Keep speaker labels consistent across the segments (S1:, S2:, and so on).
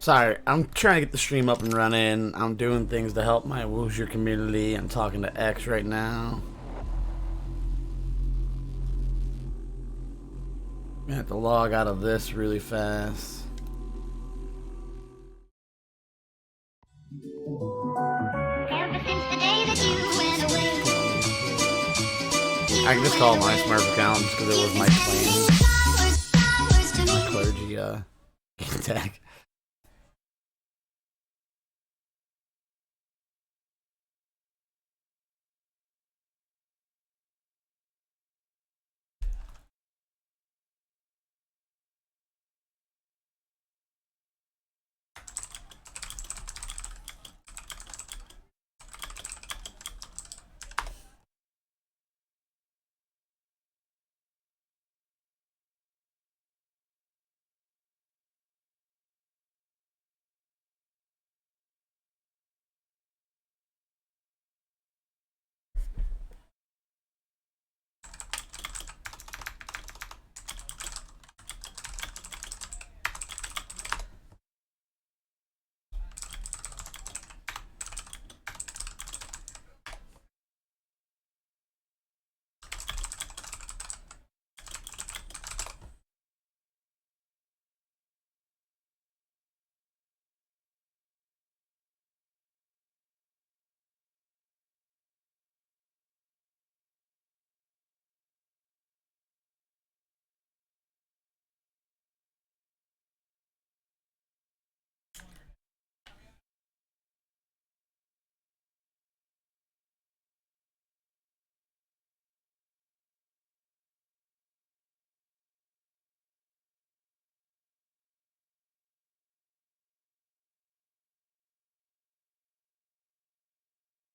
S1: Sorry, I'm trying to get the stream up and running. I'm doing things to help my Woozier community. I'm talking to X right now. I have to log out of this really fast. I can just call my Smurf account just because it was my claim. My clergy tag.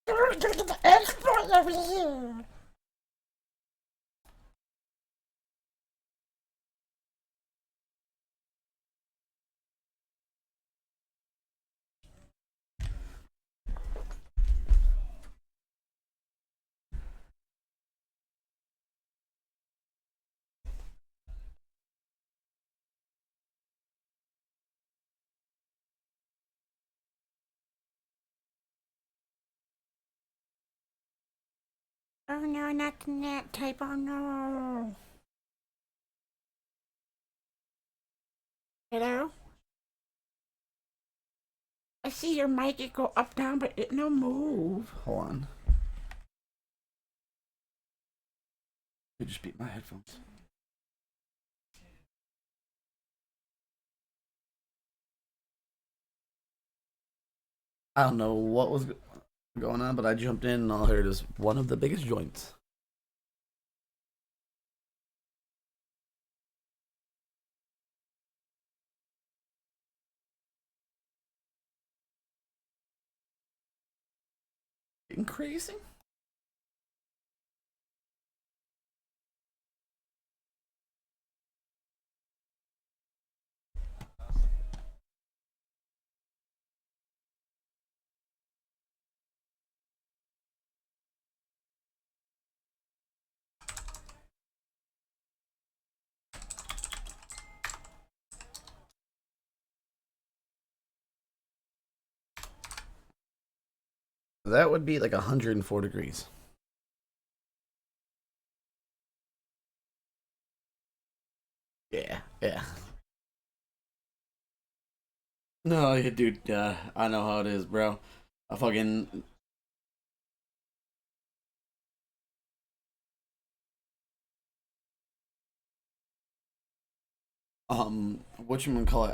S2: We're gonna get the export over here. Oh no, not the net type. Oh no. Hello? I see your mic, it go up, down, but it no move.
S1: Hold on. It just beat my headphones. I don't know what was going on, but I jumped in and all I heard is one of the biggest joints. Increasing? That would be like 104 degrees. Yeah, yeah. No, yeah, dude, I know how it is, bro. I fucking whatchamacallit,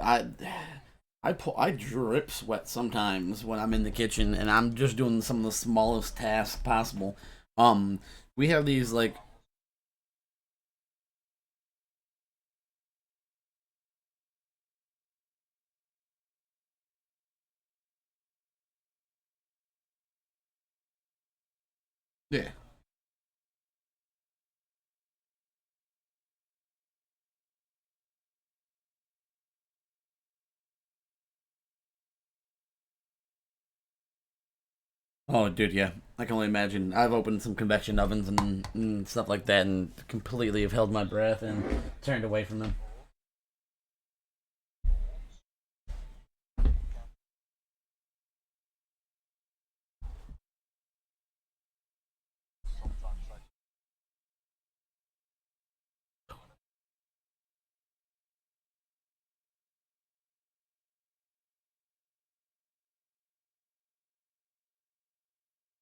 S1: I drip sweat sometimes when I'm in the kitchen and I'm just doing some of the smallest tasks possible. Um, we have these like yeah. Oh, dude, yeah. I can only imagine. I've opened some convection ovens and stuff like that and completely have held my breath and turned away from them.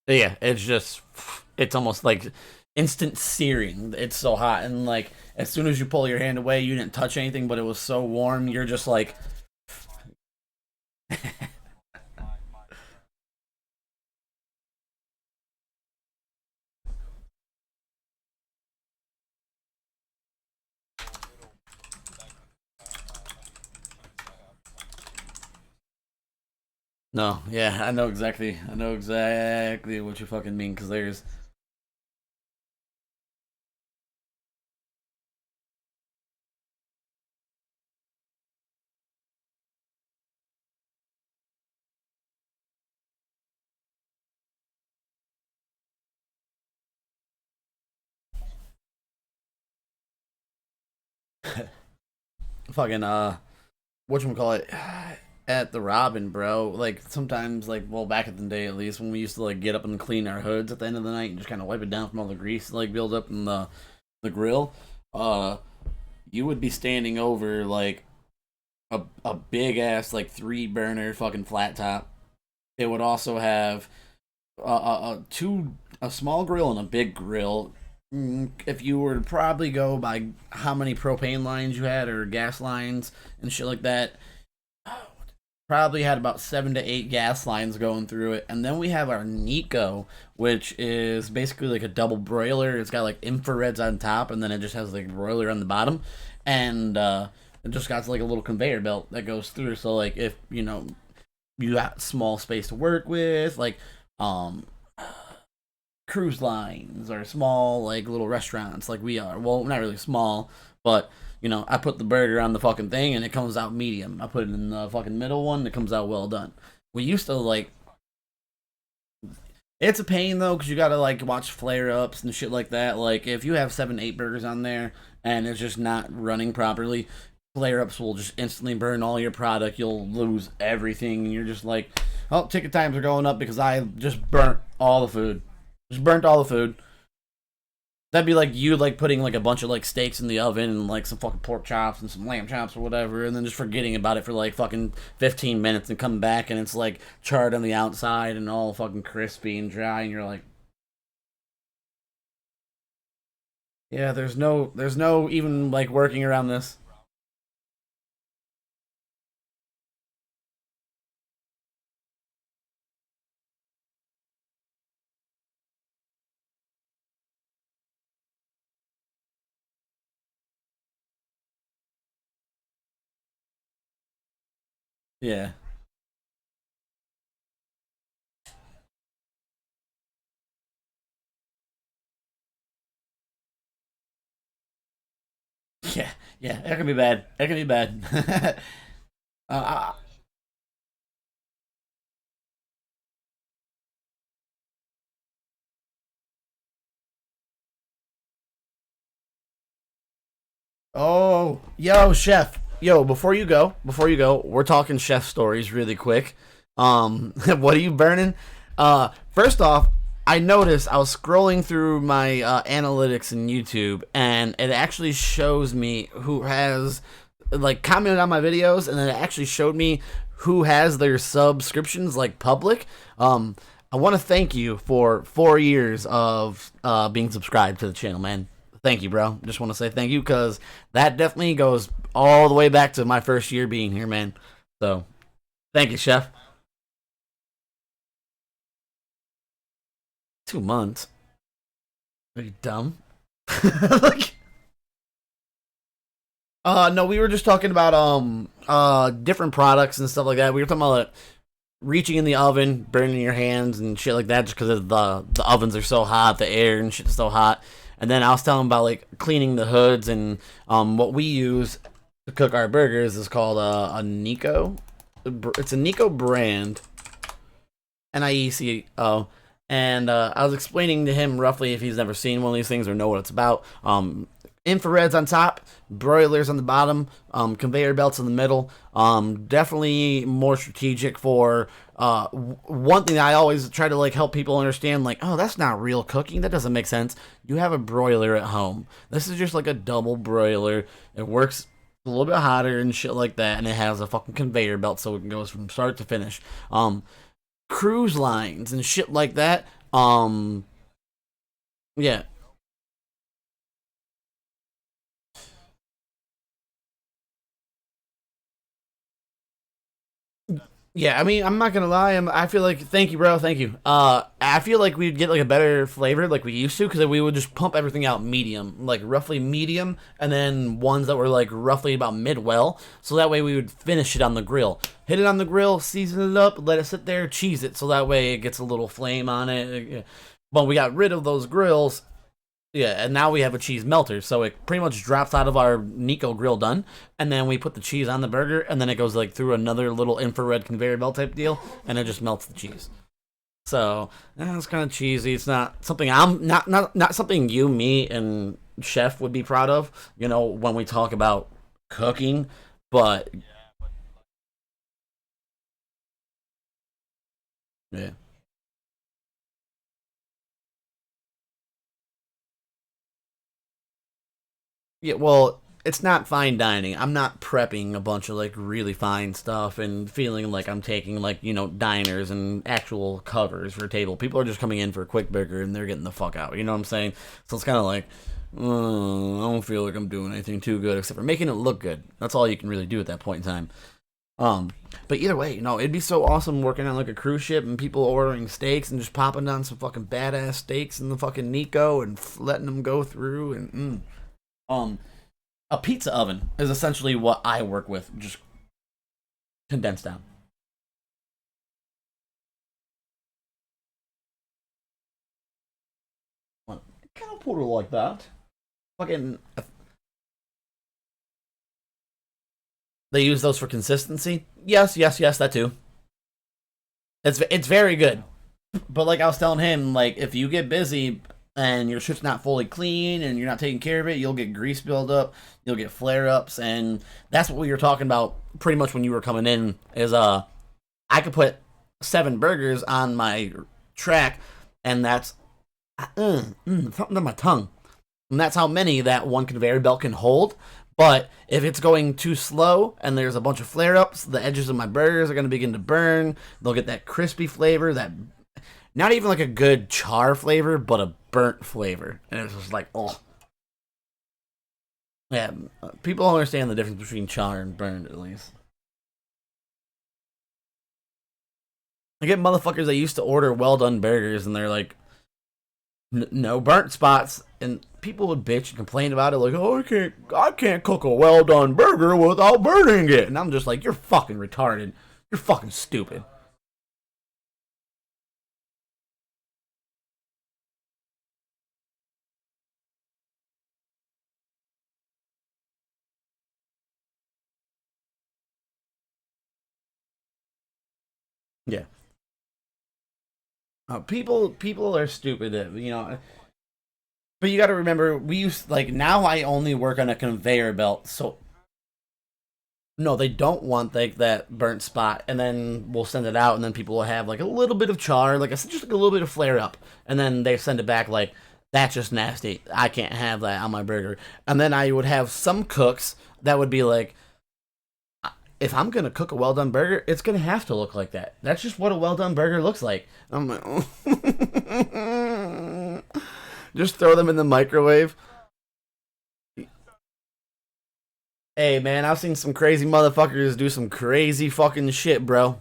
S1: Yeah, it's just it's almost like instant searing. It's so hot, and like as soon as you pull your hand away, you didn't touch anything, but it was so warm. You're just like, no, yeah, I know exactly what you fucking mean. Because there's fucking whatchamacallit, at the Robin, bro. Like sometimes, like well, back in the day at least, when we used to like get up and clean our hoods at the end of the night and just kind of wipe it down from all the grease like build up in the grill. Uh, you would be standing over like a big ass like 3 burner fucking flat top. It would also have a small grill and a big grill. If you were to probably go by how many propane lines you had or gas lines and shit like that, probably had about 7 to 8 gas lines going through it. And then we have our Nico, which is basically like a double broiler. It's got like infrareds on top, and then it just has like a broiler on the bottom, and it just got like a little conveyor belt that goes through. So like if you got small space to work with, like um cruise lines or small like little restaurants like we are. Well, not really small, but I put the burger on the fucking thing and it comes out medium. I put it in the fucking middle one, it comes out well done. We used to like it's a pain though because you gotta like watch flare ups and shit like that. Like if you have 7, 8 burgers on there and it's just not running properly, flare ups will just instantly burn all your product. You'll lose everything, and you're just like, oh, ticket times are going up because I just burnt all the food. Just burnt all the food. That'd be like you like putting like a bunch of like steaks in the oven and like some fucking pork chops and some lamb chops or whatever, and then just forgetting about it for like fucking 15 minutes and come back and it's like charred on the outside and all fucking crispy and dry, and you're like, yeah, there's no even like working around this. Yeah, yeah, yeah. That can be bad. That can be bad. uh, Oh, yo, chef. Yo, before you go, we're talking chef stories really quick. What are you burning? First off, I noticed I was scrolling through my analytics in YouTube, and it actually shows me who has like commented on my videos, and then it actually showed me who has their subscriptions like public. I want to thank you for 4 years of being subscribed to the channel, man. Thank you, bro. Just want to say thank you because that definitely goes all the way back to my first year being here, man. So thank you, chef. 2 months. Are you dumb? Like, no, we were just talking about different products and stuff like that. We were talking about reaching in the oven, burning your hands and shit like that, just because the ovens are so hot, the air and shit is so hot. And then I was telling about like cleaning the hoods and what we use to cook our burgers is called a Nico. It's a Nico brand, Nico. And I was explaining to him roughly if he's never seen one of these things or know what it's about. Infrareds on top, broilers on the bottom, conveyor belts in the middle. Definitely more strategic for one thing I always try to like help people understand. Like, oh, that's not real cooking. That doesn't make sense. You have a broiler at home. This is just like a double broiler. It works a little bit hotter and shit like that, and it has a fucking conveyor belt so it goes from start to finish. Cruise lines and shit like that Um, yeah, yeah. I mean, I'm not gonna lie. I feel like, thank you, bro. Thank you. I feel like we'd get like a better flavor like we used to because we would just pump everything out medium, like roughly medium, and then ones that were like roughly about mid well. So that way we would finish it on the grill, hit it on the grill, season it up, let it sit there, cheese it, so that way it gets a little flame on it. Yeah. But we got rid of those grills. Yeah, and now we have a cheese melter, so it pretty much drops out of our Nico grill done, and then we put the cheese on the burger, and then it goes like through another little infrared conveyor belt type deal, and it just melts the cheese. So it's kind of cheesy. It's not something I'm not something you, me, and Chef would be proud of. When we talk about cooking, but yeah. Yeah, well, it's not fine dining. I'm not prepping a bunch of like really fine stuff and feeling like I'm taking like, diners and actual covers for a table. People are just coming in for a quick burger and they're getting the fuck out. You know what I'm saying? So it's kind of like, I don't feel like I'm doing anything too good except for making it look good. That's all you can really do at that point in time. Um, but either way, it'd be so awesome working on like a cruise ship and people ordering steaks and just popping down some fucking badass steaks in the fucking Nico and letting them go through and um a pizza oven is essentially what I work with, just condensed down. Well, kind of put it like that. Fucking, they use those for consistency. Yes, yes, yes, that too. It's very good. But like I was telling him, like if you get busy and your ship's not fully clean and you're not taking care of it, you'll get grease buildup, you'll get flare ups, and that's what we were talking about pretty much when you were coming in. Is I could put 7 burgers on my track, and that's something on my tongue, and that's how many that one conveyor belt can hold. But if it's going too slow and there's a bunch of flare ups, the edges of my burgers are going to begin to burn. They'll get that crispy flavor, that not even like a good char flavor, but a burnt flavor. And it's just like, oh. Yeah, people understand the difference between char and burned, at least. I get motherfuckers that used to order well done burgers and they're like, no burnt spots. And people would bitch and complain about it, like, oh, I can't cook a well done burger without burning it. And I'm just like, you're fucking retarded. You're fucking stupid. Yeah. People are stupid. But you got to remember, we used like now. I only work on a conveyor belt, so no, they don't want like that burnt spot, and then we'll send it out, and then people will have like a little bit of char, like just like a little bit of flare up, and then they send it back like that's just nasty. I can't have that on my burger. And then I would have some cooks that would be like, if I'm gonna cook a well done burger, it's gonna have to look like that. That's just what a well done burger looks like. I'm like, just throw them in the microwave. Hey man, I've seen some crazy motherfuckers do some crazy fucking shit, bro.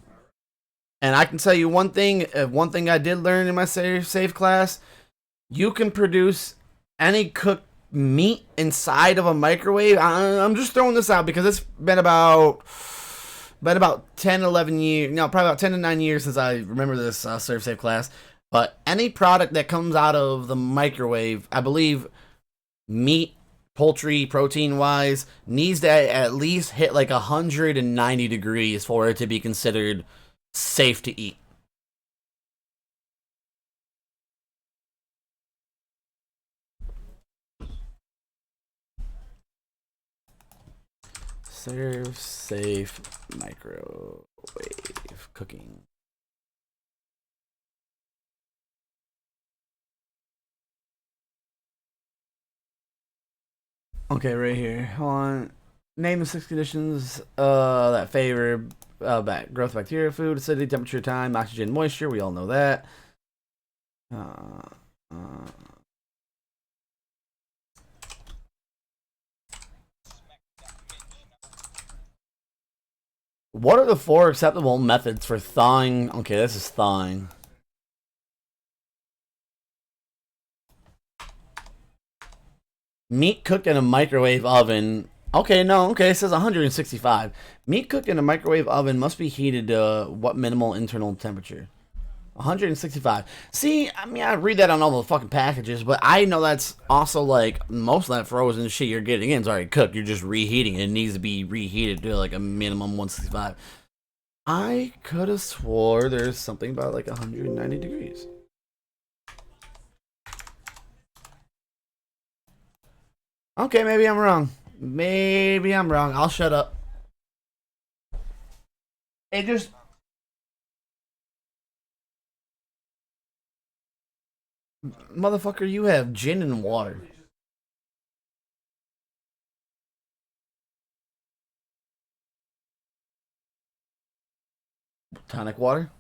S1: And I can tell you one thing. One thing I did learn in my safe class: you can produce any cooked meat inside of a microwave. I'm just throwing this out because it's been about 10, 11 years. No, probably about 10 to 9 years since I remember this serve safe class. But any product that comes out of the microwave, I believe meat, poultry, protein wise, needs to at least hit like 190 degrees for it to be considered safe to eat. Serve safe microwave cooking. Okay, right here. Hold on. Name the 6 conditions that favor growth of bacteria, food, acidity, temperature, time, oxygen, moisture. We all know that. Uh, uh, what are the 4 acceptable methods for thawing? Okay, this is thawing. Meat cooked in a microwave oven. Okay, no, okay, it says 165. Meat cooked in a microwave oven must be heated to what minimal internal temperature? 165. See, I mean, I read that on all the fucking packages, but I know that's also like most of that frozen shit you're getting in is already cooked. You're just reheating it. It needs to be reheated to like a minimum 165. I could have swore there's something about like 190 degrees. Okay, maybe I'm wrong. Maybe I'm wrong. I'll shut up. It just motherfucker, you have gin and water. Tonic water?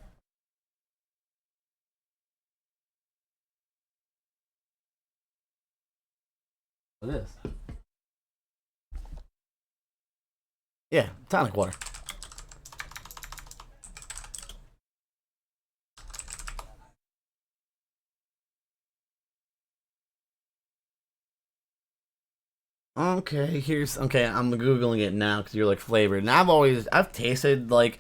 S1: It is. Yeah, tonic water. Okay, here's okay. I'm googling it now because you're like flavored, and I've tasted like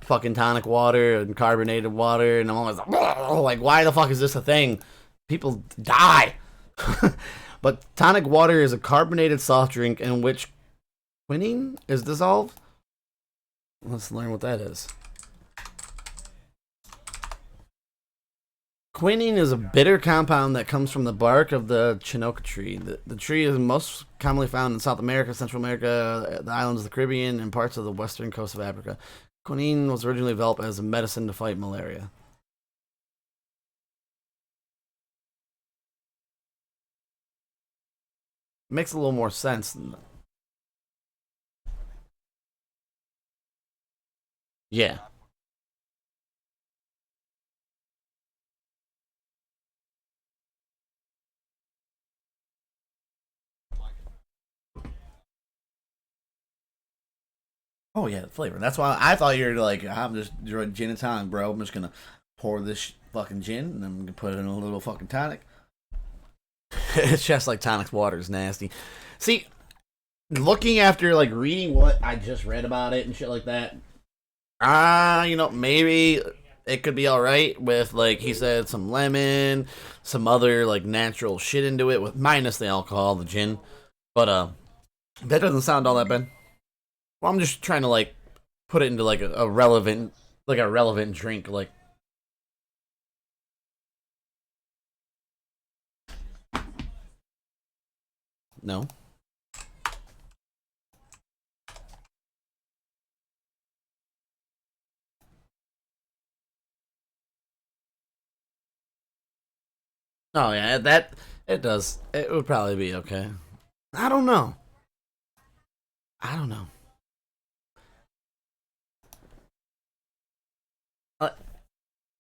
S1: fucking tonic water and carbonated water, and I'm always like, why the fuck is this a thing? People die. But tonic water is a carbonated soft drink in which quinine is dissolved. Let's learn what that is. Quinine is a bitter compound that comes from the bark of the chinook tree. The tree is most commonly found in South America, Central America, the islands of the Caribbean, and parts of the western coast of Africa. Quinine was originally developed as a medicine to fight malaria. Makes a little more sense. Yeah. Oh yeah, the flavor. That's why I thought you were like, I'm just gin and tonic, bro. I'm just gonna pour this fucking gin and I'm gonna put it in a little fucking tonic. It's just like tonic water is nasty. See, looking after like reading what I just read about it and shit like that, maybe it could be all right with like he said some lemon, some other like natural shit into it with minus the alcohol, the gin. But that doesn't sound all that bad. Well, I'm just trying to like put it into like a relevant drink. Like no. Oh yeah, that it does. It would probably be okay. I don't know. I don't know. Uh,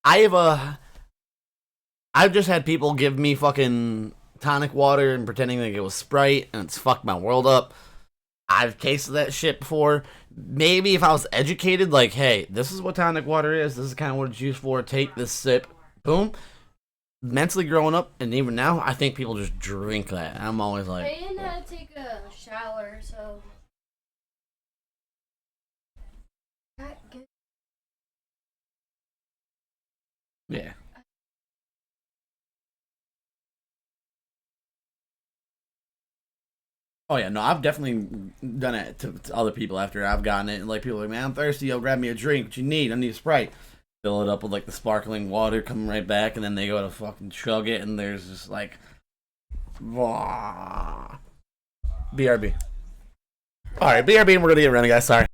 S1: I have a. I've just had people give me fucking tonic water and pretending like it was Sprite, and it's fucked my world up. I've tasted that shit before. Maybe if I was educated, like, hey, this is what tonic water is. This is kind of what it's used for. Take this sip. Boom. Mentally growing up, and even now, I think people just drink that. I'm always like,
S3: I didn't have to take a shower, so.
S1: yeah. Oh yeah, no, I've definitely done it to other people after I've gotten it. And like people are like, man, I'm thirsty. Yo, grab me a drink. What you need? I need a Sprite. Fill it up with like the sparkling water, coming right back, and then they go to fucking chug it, and there's just like, BRB. All right, BRB, and we're gonna get running, guys. Sorry.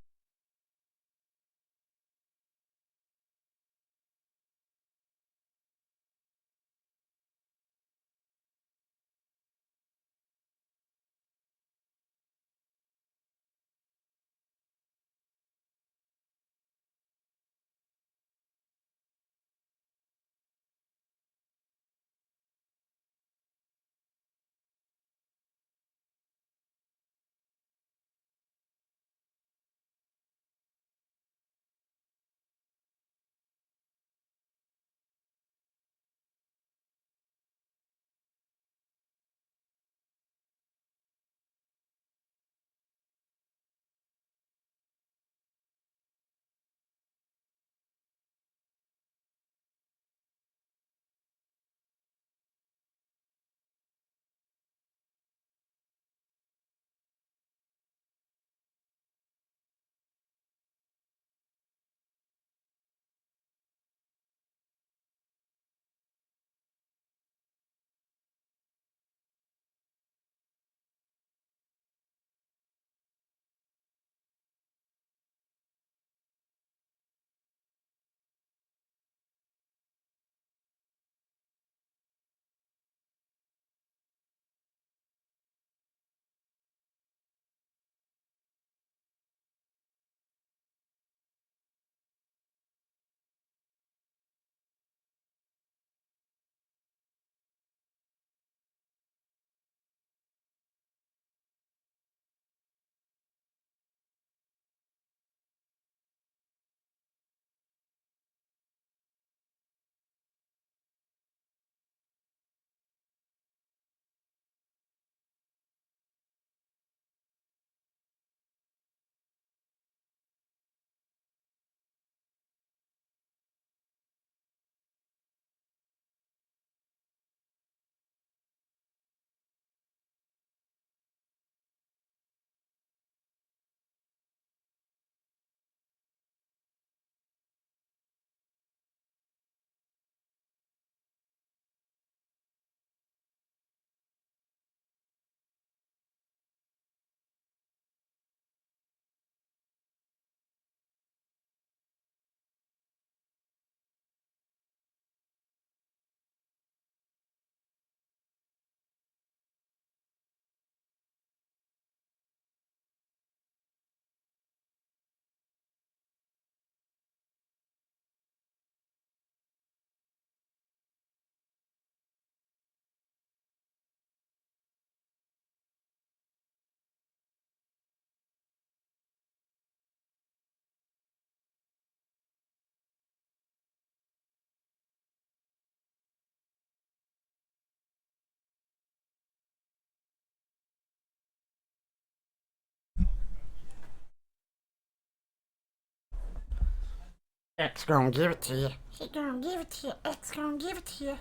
S2: X gonna give it to you. He gonna give it to you. X gonna give it to you.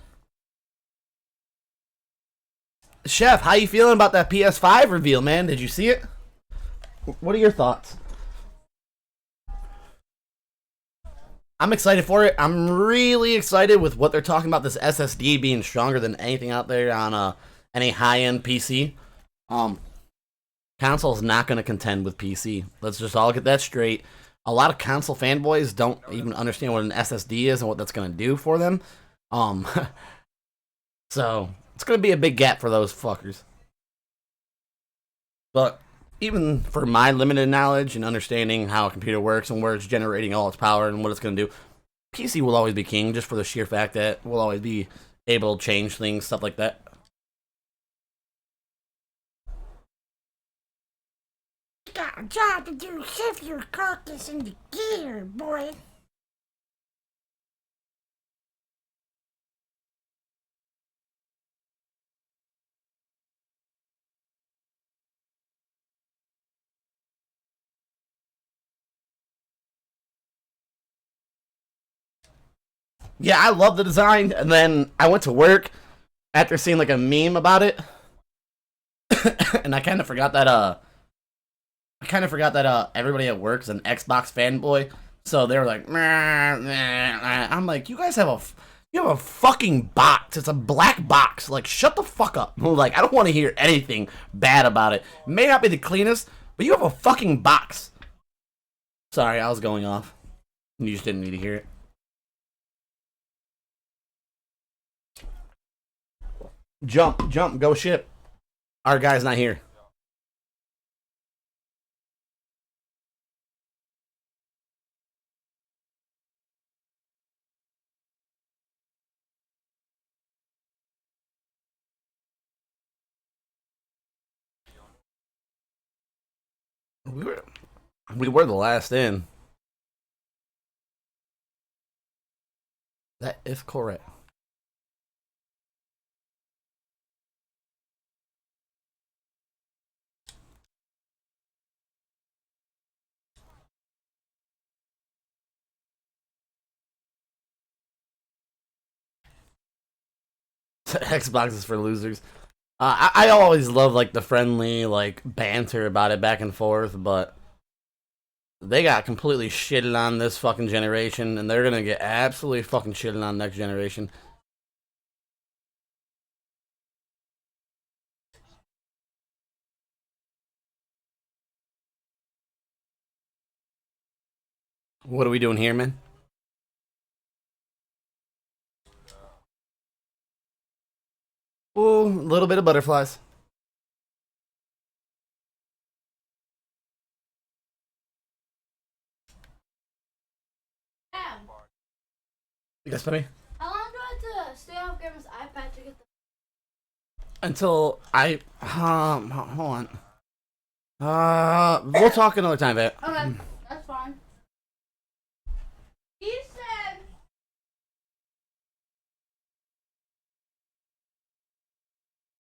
S1: Chef, how you feeling about that PS5 reveal, man? Did you see it? What are your thoughts? I'm excited for it. I'm really excited with what they're talking about, this SSD being stronger than anything out there on any high-end PC. Console's not going to contend with PC. Let's just all get that straight. A lot of console fanboys don't even understand what an SSD is and what that's going to do for them. So it's going to be a big gap for those fuckers. But even for my limited knowledge and understanding how a computer works and where it's generating all its power and what it's going to do, PC will always be king, just for the sheer fact that we'll always be able to change things, stuff like that.
S2: You got a job to do. Shift your carcass into gear, boy.
S1: Yeah, I love the design, and then I went to work after seeing like a meme about it, and I kind of forgot that everybody at work is an Xbox fanboy, so they were like, meh, meh, meh. I'm like, you guys have a fucking box. It's a black box. Like, shut the fuck up. Like, I don't want to hear anything bad about it. It may not be the cleanest, but you have a fucking box. Sorry, I was going off. You just didn't need to hear it. Jump, go ship. Our guy's not here. We were the last in. That is correct. Xbox is for losers. I always love like the friendly like banter about it back and forth, but they got completely shitted on this fucking generation, and they're gonna get absolutely fucking shitted on next generation. What are we doing here, man? Ooh, a little bit of butterflies.
S3: Yeah.
S1: Yes, buddy.
S3: How long do I have to stay off Grandma's iPad to get the...
S1: Until I hold on. We'll talk another time, Vat.
S3: Okay, that's fine. He said...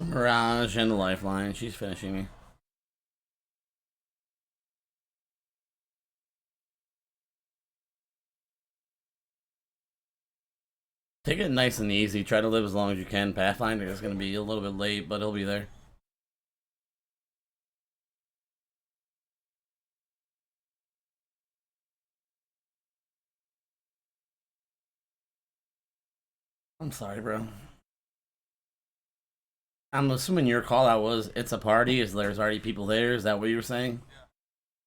S1: Mirage and the Lifeline. She's finishing me. Take it nice and easy. Try to live as long as you can. Pathfinder is going to be a little bit late, but he'll be there. I'm sorry, bro. I'm assuming your call out was it's a party. Is there's already people there? Is that what you were saying?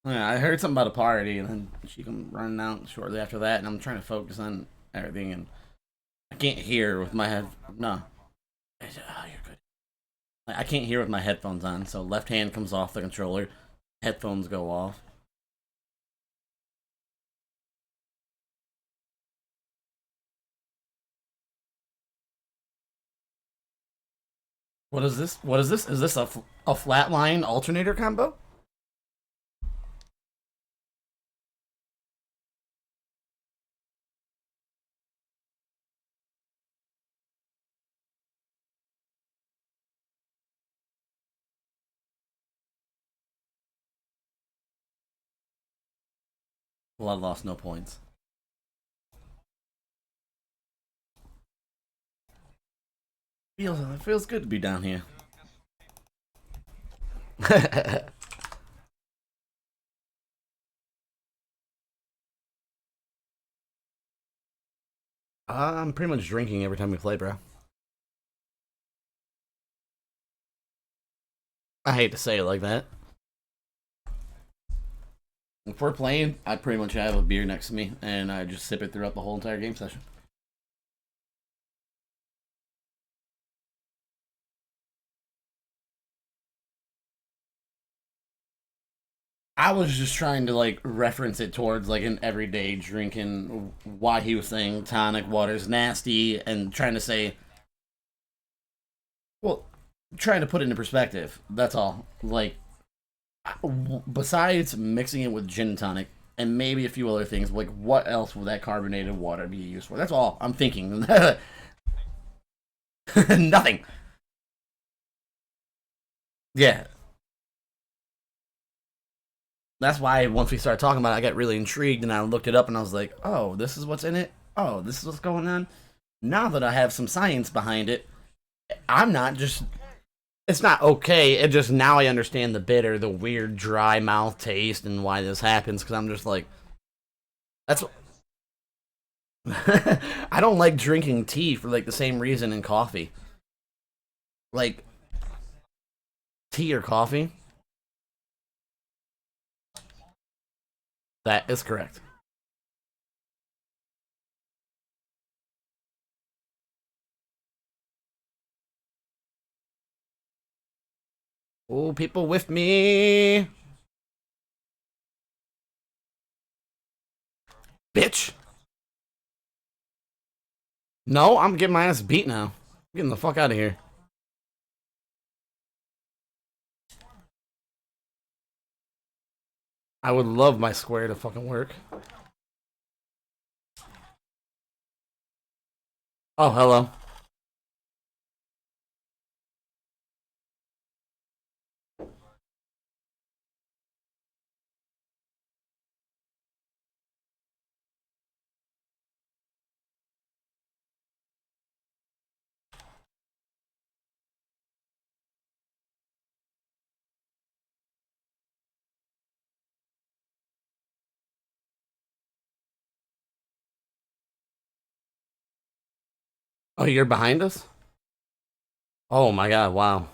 S1: Yeah, I heard something about a party, and then she come running out shortly after that, and I'm trying to focus on everything, and I can't hear with my head. No, oh, you're good. I can't hear with my headphones on, so left hand comes off the controller, headphones go off. What is this? What is this? Is this a flatline alternator combo? Blood lost, no points. It feels good to be down here. I'm pretty much drinking every time we play, bro. I hate to say it like that. If we're playing, I pretty much have a beer next to me, and I just sip it throughout the whole entire game session. I was just trying to like reference it towards like an everyday drinking. Why he was saying tonic water's nasty, and trying to say, well, trying to put it into perspective. That's all. Like, besides mixing it with gin and tonic and maybe a few other things, like what else would that carbonated water be used for? That's all I'm thinking. Nothing. Yeah, that's why once we started talking about it, I got really intrigued and I looked it up and I was like, oh, this is what's in it. Oh, this is what's going on. Now that I have some science behind it, I'm not just. It's not okay. It just now I understand the bitter, the weird dry mouth taste, and why this happens. Because I'm just like, that's. I don't like drinking tea for like the same reason in coffee. Like tea or coffee. That is correct. Oh, people with me, bitch. No, I'm getting my ass beat now. I'm getting the fuck out of here. I would love my square to fucking work. Oh, hello. Oh, you're behind us? Oh my god, wow.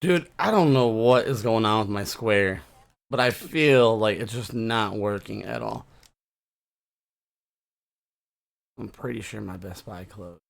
S1: Dude, I don't know what is going on with my square, but I feel like it's just not working at all. I'm pretty sure my Best Buy closed.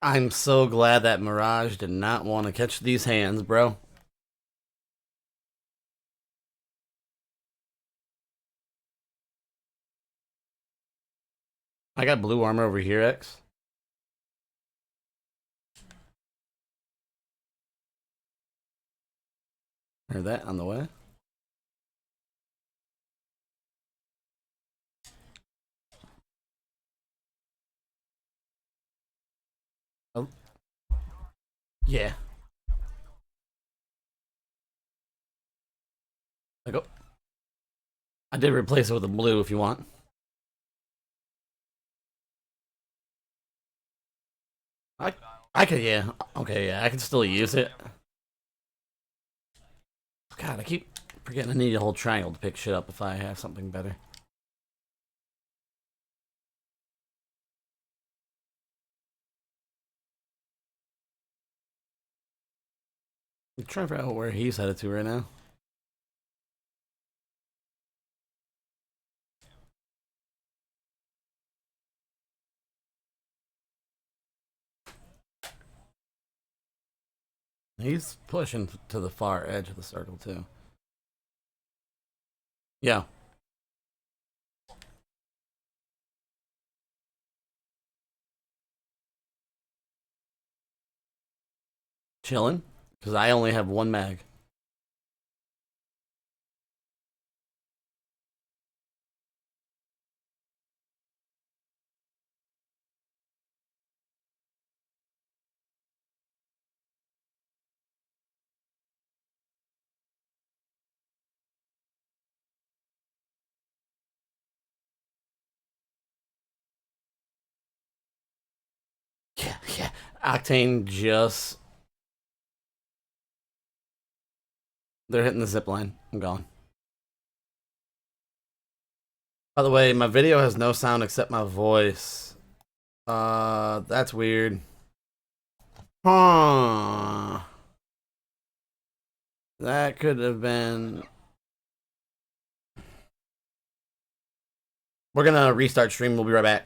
S1: I'm so glad that Mirage did not want to catch these hands, bro. I got blue armor over here, X. Heard that on the way. Oh, yeah. I go. I did replace it with a blue if you want. I I could, yeah. Okay, yeah, I can still use it. God, I keep forgetting I need a whole triangle to pick shit up if I have something better. I'm trying to figure out where he's headed to right now. He's pushing to the far edge of the circle, too. Yeah. Chilling? Because I only have one mag. Yeah. Octane just. They're hitting the zip line. I'm gone. By the way, my video has no sound except my voice. That's weird. Huh. That could have been. We're gonna restart stream. We'll be right back.